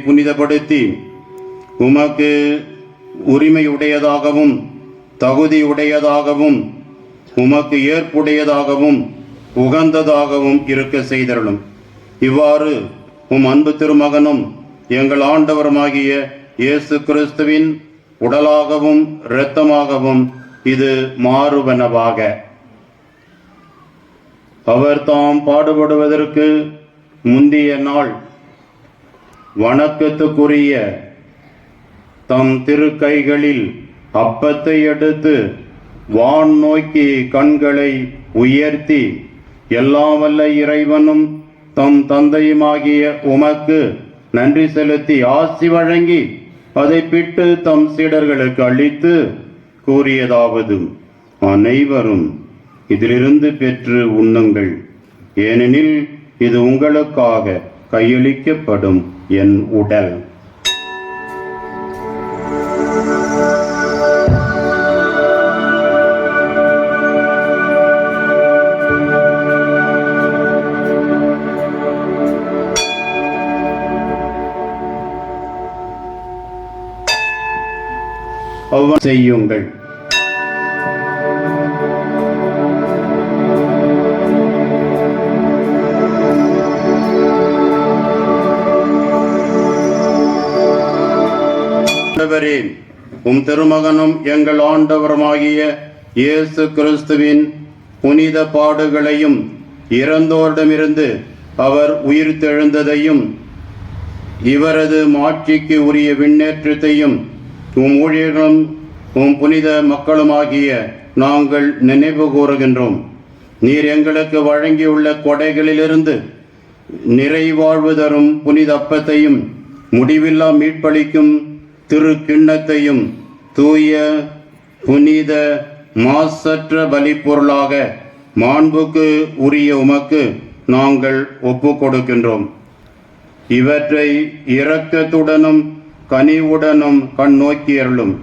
புனிதப்படுத்தி உமக்கு உரிமையுடையதாகவும் தகுதியுடையதாகவும் உமக்கு ஏற்புடையதாகவும் உகந்ததாகவும் இருக்க செய்தருளும். இவ்வாறு உம் அன்பு திருமகனும் எங்கள் ஆண்டவருமாகிய இயேசு கிறிஸ்துவின் உடலாகவும் இரத்தமாகவும் இது மாறுவனவாக. அவர் தாம் பாடுபடுவதற்கு முந்திய நாள் வணக்கத்துக்குரிய தம் திருக்கைகளில் அப்பத்தை எடுத்து வான் நோக்கி கண்களை உயர்த்தி, எல்லாம் வல்ல இறைவனும் தம் தந்தையுமாகிய உமக்கு நன்றி செலுத்தி ஆசி வழங்கி அதை பிட்டு தம் சீடர்களுக்கு அளித்து கூறியதாவது: அனைவரும் இதிலிருந்து பெற்று உண்ணுங்கள், ஏனெனில் இது உங்களுக்காக கையளிக்கப்படும் என் உடல். செய்யுங்கள். உம் திருமகனும் எங்கள் ஆண்டவருமாகிய இயேசு கிறிஸ்துவின் புனித பாடுகளையும் இறந்தோரிடமிருந்து அவர் உயிர்த்தெழுந்ததையும் இவரது மாட்சிக்கு உரிய விண்ணேற்றத்தையும் உம் ஊழியர்களும் உம் புனித மக்களுமாகிய நாங்கள் நினைவு கூறுகின்றோம். நீர் எங்களுக்கு வழங்கியுள்ள கொடைகளிலிருந்து நிறைவாழ்வு தரும் புனித அப்பத்தையும் முடிவில்லா மீட்பளிக்கும் திரு கிண்ணத்தையும் தூய புனித மாசற்ற பலிப்பொருளாக மாண்புக்கு உரிய உமக்கு நாங்கள் ஒப்பு கொடுக்கின்றோம். இவற்றை இரக்கத்துடனும் கனிவுடனும் கண் நோக்கி அருளும்.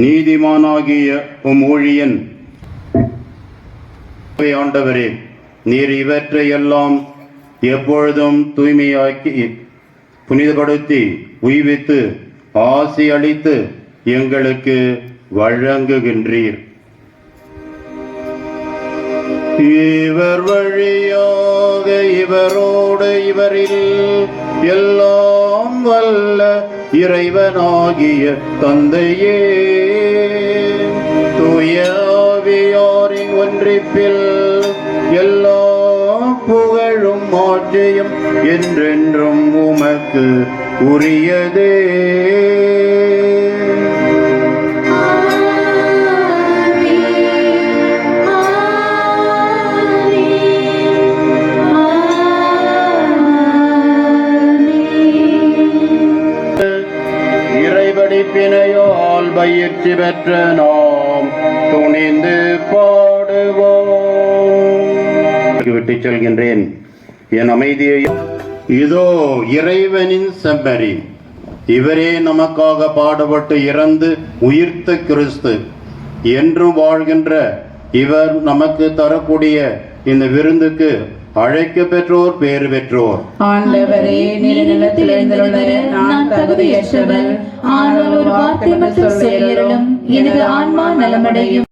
நீதிமானாகிய உம் ஊழியன் ஆண்டவரே, நீர் இவற்றை எல்லாம் எப்பொழுதும் தூய்மையாக்கி புனிதப்படுத்தி உய்வித்து ஆசி அளித்து எங்களுக்கு வழங்குகின்றீர். இவர் வழியாக இவரோடு இவரில் எல்லாம் வல்ல இறைவனாகிய தந்தையே, தூய ஆவியாரின் ஒன்றிப்பில் எல்லா புகழும் மாட்சியும் என்றென்றும் உமக்கு உரியதே. இறைவடிப்பினையால் பயிற்சி பெற்ற நாம் துணிந்து பாடுவோம். விட்டுச் செல்கின்றேன் என் அமைதியை. இதோ இறைவனின் செம்மறி, இவரே நமக்காக பாடுபட்டு இறந்து உயிர்த்த கிறிஸ்து. என்றும் வாழ்கின்ற இவர் நமக்கு தரக்கூடிய இந்த விருந்துக்கு அழைக்க பெற்றோர் பேறு பெற்றோர். ஆண்டவரே, நீர் நிலத்தில் எழுந்தருள நான் தகுதியற்றவர், ஆனால் ஒரு வார்த்தை மட்டும் சொல்லியருளும், எனது ஆன்மா நலமடையும்.